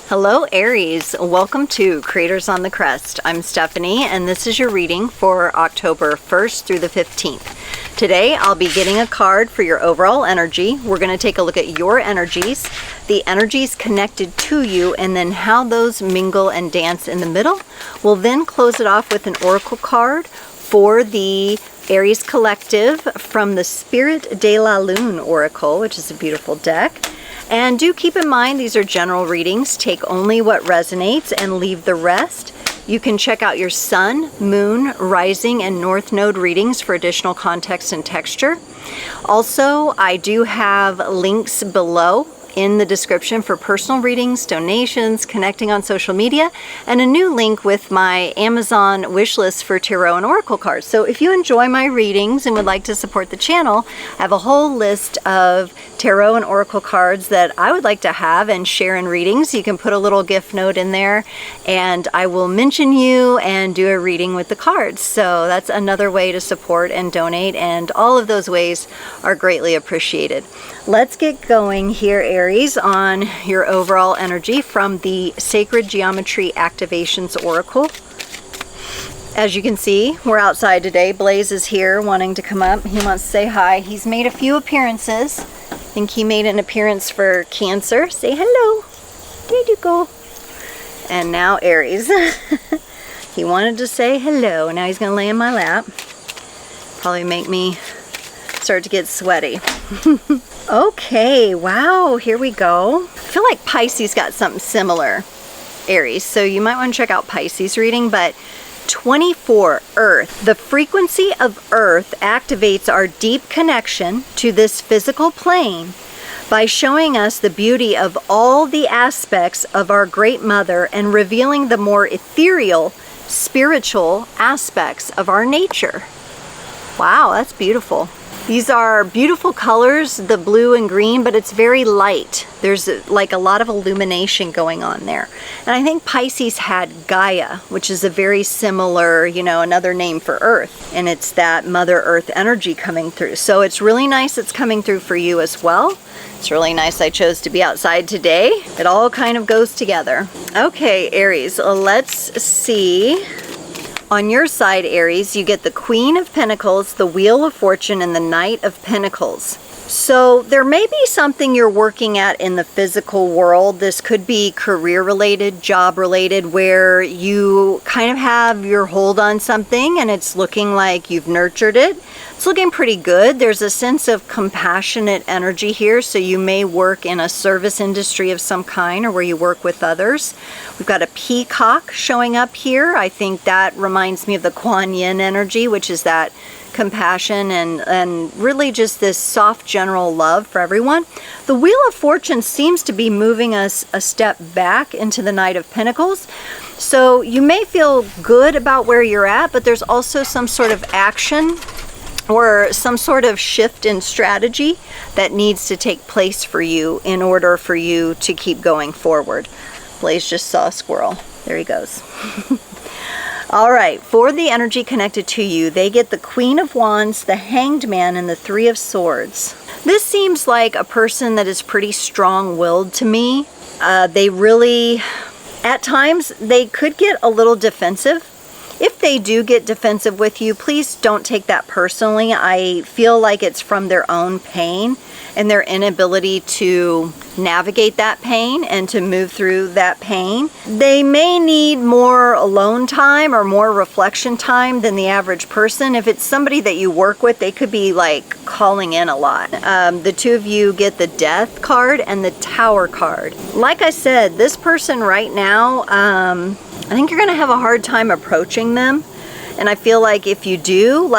Hello Aries, welcome to Creators on the Crest. I'm Stephanie and this is your reading for October 1st through the 15th. Today I'll be getting a card for your overall energy. We're going to take a look at your energies, the energies connected to you, and then how those mingle and dance in the middle. We'll then close it off with an oracle card for the Aries Collective from the Spirit de la Lune Oracle, which is a beautiful deck. And do keep in mind, these are general readings. Take only what resonates and leave the rest. You can check out your Sun, Moon, Rising, and North Node readings for additional context and texture. Also, I do have links below in the description for personal readings, donations, connecting on social media, and a new link with my Amazon wish list for tarot and oracle cards. So if you enjoy my readings and would like to support the channel, I have a whole list of tarot and oracle cards that I would like to have and share in readings. You can put a little gift note in there and I will mention you and do a reading with the cards. So that's another way to support and donate, and all of those ways are greatly appreciated. Let's get going here, Aries, on your overall energy from the Sacred Geometry Activations Oracle. As you can see, we're outside today. Blaze is here wanting to come up. He wants to say hi. He's made a few appearances. I think he made an appearance for Cancer. Say hello. There you go. And now Aries. He wanted to say hello. Now he's going to lay in my lap. Probably make me start to get sweaty. Okay, wow, here we go. I feel like Pisces got something similar, Aries, so you might want to check out Pisces reading. But 24, Earth. The frequency of Earth activates our deep connection to this physical plane by showing us the beauty of all the aspects of our Great Mother and revealing the more ethereal, spiritual aspects of our nature. Wow, that's beautiful. These are beautiful colors, the blue and green, but it's very light. There's like a lot of illumination going on there. And I think Pisces had Gaia, which is a very similar, another name for Earth. And it's that Mother Earth energy coming through. So it's really nice it's coming through for you as well. It's really nice I chose to be outside today. It all kind of goes together. Okay, Aries, let's see. On your side, Aries, you get the Queen of Pentacles, the Wheel of Fortune, and the Knight of Pentacles. So there may be something you're working at in the physical world. This could be career related, job related, where you kind of have your hold on something and it's looking like you've nurtured it. It's looking pretty good. There's a sense of compassionate energy here. So you may work in a service industry of some kind or where you work with others. We've got a peacock showing up here. I think that reminds me of the Kuan Yin energy, which is that compassion and really just this soft general love for everyone. The Wheel of Fortune seems to be moving us a step back into the Knight of Pentacles. So you may feel good about where you're at, but there's also some sort of action or some sort of shift in strategy that needs to take place for you in order for you to keep going forward. Blaze just saw a squirrel. There he goes. All right, for the energy connected to you, they get the Queen of Wands, the Hanged Man, and the Three of Swords. This seems like a person that is pretty strong-willed to me. They really, at times, they could get a little defensive. If they do get defensive with you, please don't take that personally. I feel like it's from their own pain and their inability to navigate that pain and to move through that pain. They may need more alone time or more reflection time than the average person. If it's somebody that you work with, they could be like calling in a lot. The two of you get the Death card and the Tower card. Like I said, this person right now, I think you're gonna have a hard time approaching them. And I feel like if you do,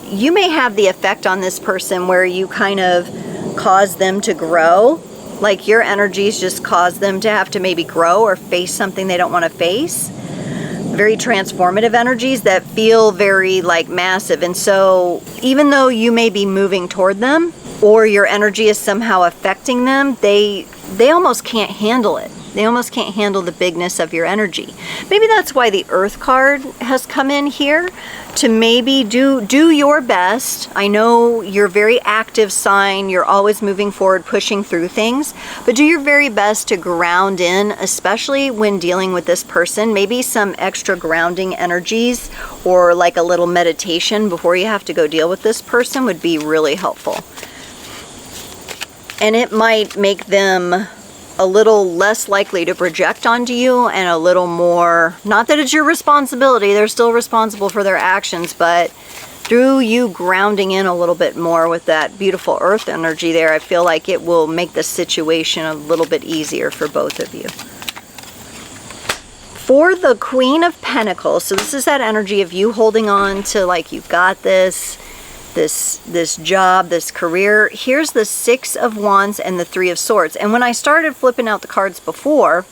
you may have the effect on this person where you kind of cause them to grow. Like your energies just cause them to have to maybe grow or face something they don't want to face. Very transformative energies that feel very massive. And so even though you may be moving toward them or your energy is somehow affecting them, they they almost can't handle it. They almost can't handle the bigness of your energy. Maybe that's why the Earth card has come in here, to maybe do your best. I know you're a very active sign. You're always moving forward, pushing through things, but do your very best to ground in, especially when dealing with this person. Maybe some extra grounding energies or like a little meditation before you have to go deal with this person would be really helpful. And it might make them a little less likely to project onto you, and a little more, not that it's your responsibility, they're still responsible for their actions, but through you grounding in a little bit more with that beautiful earth energy there, I feel like it will make the situation a little bit easier for both of you. For the Queen of Pentacles, so this is that energy of you holding on to like you've got this job, this career. Here's the Six of Wands and the Three of Swords. And when I started flipping out the cards before,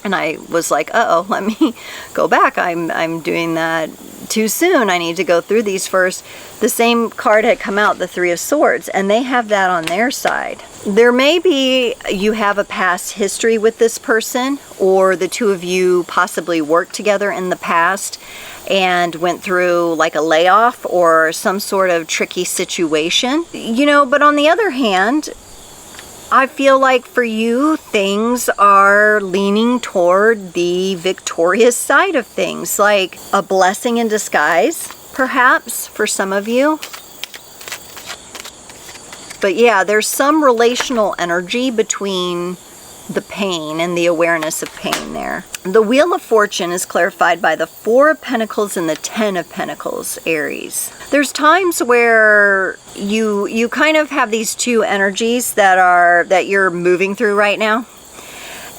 and I was like, uh-oh, let me go back. I'm doing that too soon. I need to go through these first. The same card had come out, the Three of Swords, and they have that on their side. There may be you have a past history with this person, or the two of you possibly worked together in the past and went through like a layoff or some sort of tricky situation, you know. But on the other hand, I feel like for you, things are leaning toward the victorious side of things, like a blessing in disguise, perhaps, for some of you. But yeah, there's some relational energy between the pain and the awareness of pain there. The Wheel of Fortune is clarified by the Four of Pentacles and the Ten of Pentacles, Aries. There's times where you kind of have these two energies that you're moving through right now.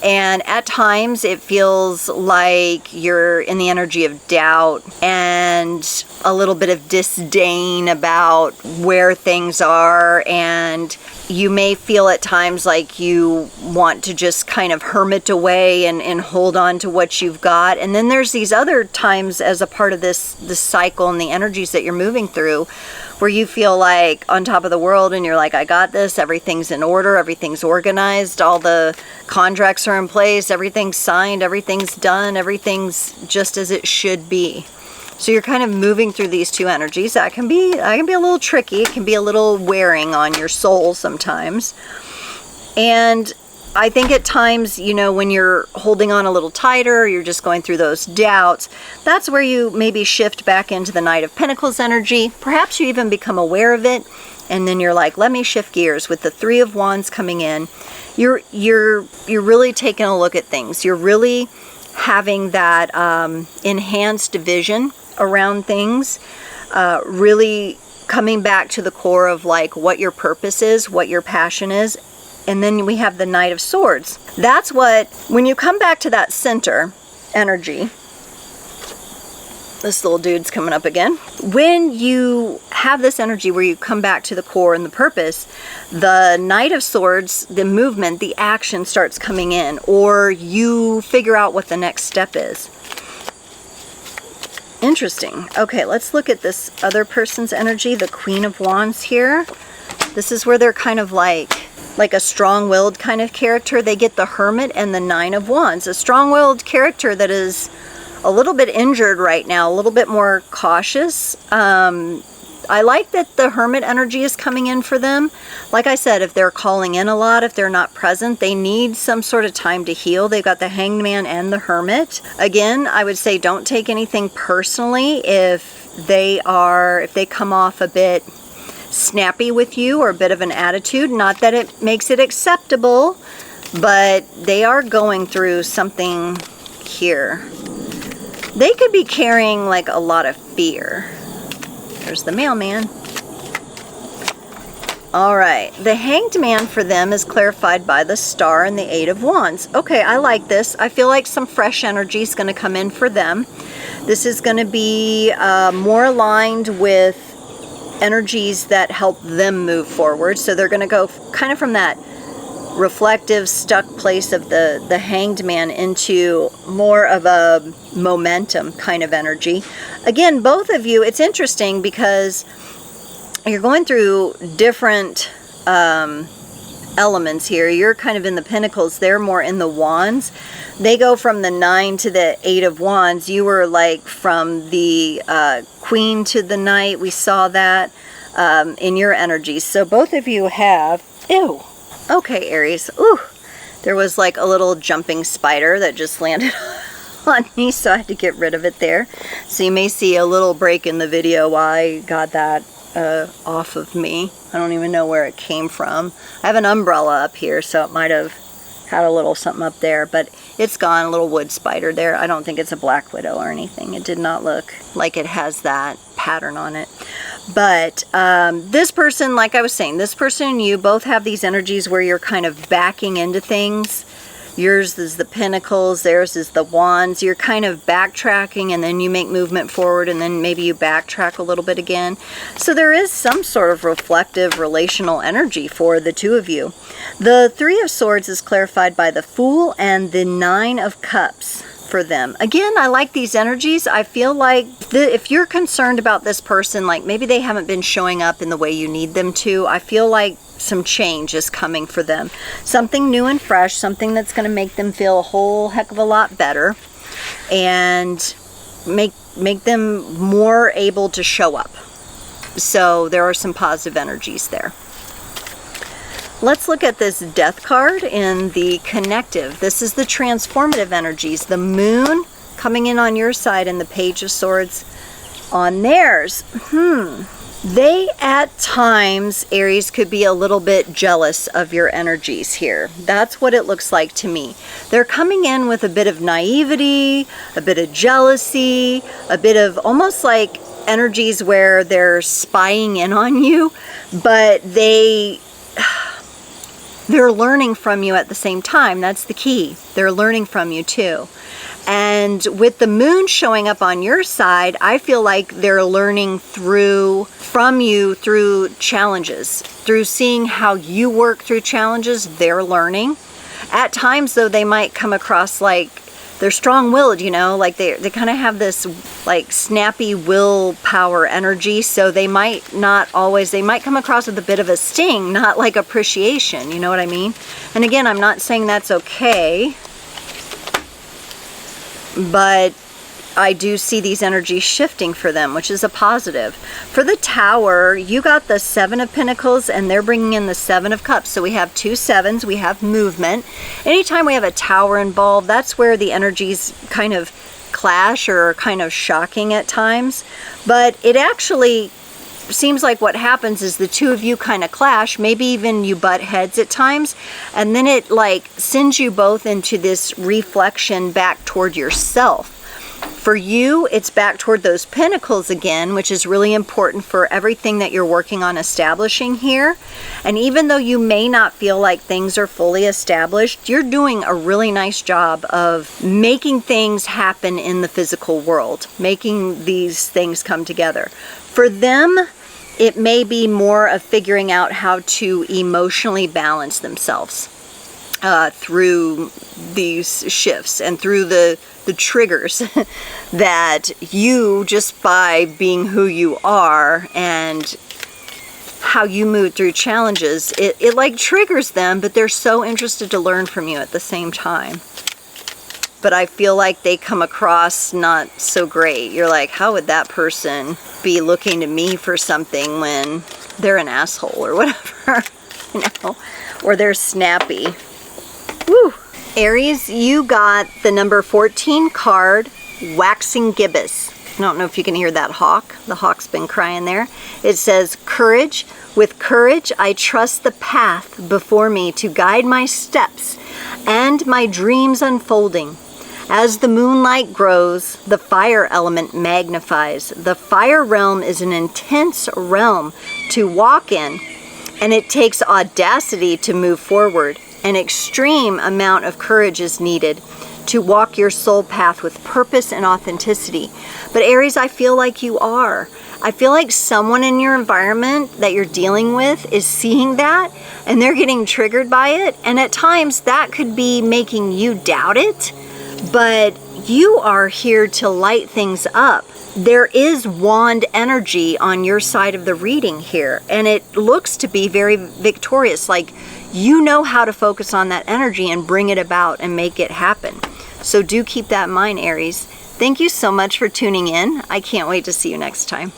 And at times it feels like you're in the energy of doubt and a little bit of disdain about where things are, and you may feel at times like you want to just kind of hermit away and hold on to what you've got. And then there's these other times as a part of this cycle and the energies that you're moving through where you feel like on top of the world and you're like, I got this, everything's in order, everything's organized, all the contracts are in place, everything's signed, everything's done, everything's just as it should be. So you're kind of moving through these two energies. That can be a little tricky. It can be a little wearing on your soul sometimes. And I think at times, you know, when you're holding on a little tighter, you're just going through those doubts, that's where you maybe shift back into the Knight of Pentacles energy. Perhaps you even become aware of it, and then you're like, let me shift gears. With the Three of Wands coming in, you're really taking a look at things. You're really having that enhanced vision around things, really coming back to the core of like what your purpose is, what your passion is. And then we have the Knight of Swords. That's what, when you come back to that center energy, this little dude's coming up again. When you have this energy where you come back to the core and the purpose, the Knight of Swords, the movement, the action starts coming in, or you figure out what the next step is. Interesting. Okay, let's look at this other person's energy, the Queen of Wands here. This is where they're kind of like a strong-willed kind of character. They get the Hermit and the Nine of Wands. A strong-willed character that is a little bit injured right now, a little bit more cautious. I like that the Hermit energy is coming in for them. Like I said, if they're calling in a lot, if they're not present, they need some sort of time to heal. They've got the Hanged Man and the Hermit. Again, I would say don't take anything personally if they come off a bit snappy with you or a bit of an attitude. Not that it makes it acceptable, but they are going through something here. They could be carrying like a lot of fear. There's the mailman. All right, the Hanged Man for them is clarified by the Star and the Eight of Wands. Okay, I like this. I feel like some fresh energy is going to come in for them. This is going to be more aligned with energies that help them move forward. So they're going to go kind of from that reflective, stuck place of the Hanged Man into more of a momentum kind of energy. Again, both of you, it's interesting because you're going through different elements here. You're kind of in the Pentacles. They're more in the Wands. They go from the 9 to the 8 of Wands. You were like from the Queen to the Knight. We saw that in your energies. So both of you have... Ew. Okay, Aries. Ooh. There was like a little jumping spider that just landed on me, so I had to get rid of it there. So you may see a little break in the video while I got that off of me. I don't even know where it came from. I have an umbrella up here, so it might have had a little something up there, but it's gone. A little wood spider there. I don't think it's a black widow or anything. It did not look like it has that pattern on it. But this person, like I was saying, this person and you both have these energies where you're kind of backing into things. Yours is the Pentacles, theirs is the Wands. You're kind of backtracking, and then you make movement forward, and then maybe you backtrack a little bit again. So there is some sort of reflective relational energy for the two of you. The Three of Swords is clarified by the Fool and the Nine of Cups for them. Again, I like these energies. I feel like if you're concerned about this person, like maybe they haven't been showing up in the way you need them to, I feel like some change is coming for them. Something new and fresh, something that's going to make them feel a whole heck of a lot better and make them more able to show up. So there are some positive energies there. Let's look at this Death card in the connective. This is the transformative energies. The Moon coming in on your side and the Page of Swords on theirs. They, at times, Aries, could be a little bit jealous of your energies here. That's what it looks like to me. They're coming in with a bit of naivety, a bit of jealousy, a bit of almost like energies where they're spying in on you, but they're learning from you at the same time. That's the key. They're learning from you too. And with the Moon showing up on your side, I feel like they're learning from you through challenges, through seeing how you work through challenges. They're learning. At times, though, they might come across like they're strong-willed, you know, like they kind of have this like snappy willpower energy. So they might not always, they might come across with a bit of a sting, not like appreciation. You know what I mean? And again, I'm not saying that's okay, but I do see these energies shifting for them, which is a positive. For the Tower, you got the Seven of Pentacles, and they're bringing in the Seven of Cups. So we have two sevens, we have movement. Anytime we have a Tower involved, that's where the energies kind of clash or are kind of shocking at times. But it actually seems like what happens is the two of you kind of clash, maybe even you butt heads at times, and then it like sends you both into this reflection back toward yourself. For you, it's back toward those pentacles again, which is really important for everything that you're working on establishing here. And even though you may not feel like things are fully established, you're doing a really nice job of making things happen in the physical world, making these things come together. For them, it may be more of figuring out how to emotionally balance themselves through these shifts and through the triggers that you, just by being who you are and how you move through challenges, it like triggers them, but they're so interested to learn from you at the same time. But I feel like they come across not so great. You're like, how would that person be looking to me for something when they're an asshole or whatever, you know, or they're snappy. Woo! Aries, you got the number 14 card, Waxing Gibbous. I don't know if you can hear that hawk. The hawk's been crying there. It says, courage. With courage, I trust the path before me to guide my steps and my dreams unfolding. As the moonlight grows, the fire element magnifies. The fire realm is an intense realm to walk in, and it takes audacity to move forward. An extreme amount of courage is needed to walk your soul path with purpose and authenticity. But Aries, I feel like you are. I feel like someone in your environment that you're dealing with is seeing that and they're getting triggered by it. And at times that could be making you doubt it. But you are here to light things up. there is wand energy on your side of the reading here, and it looks to be very victorious, like you know how to focus on that energy and bring it about and make it happen. So do keep that in mind, Aries. Thank you so much for tuning in. I can't wait to see you next time.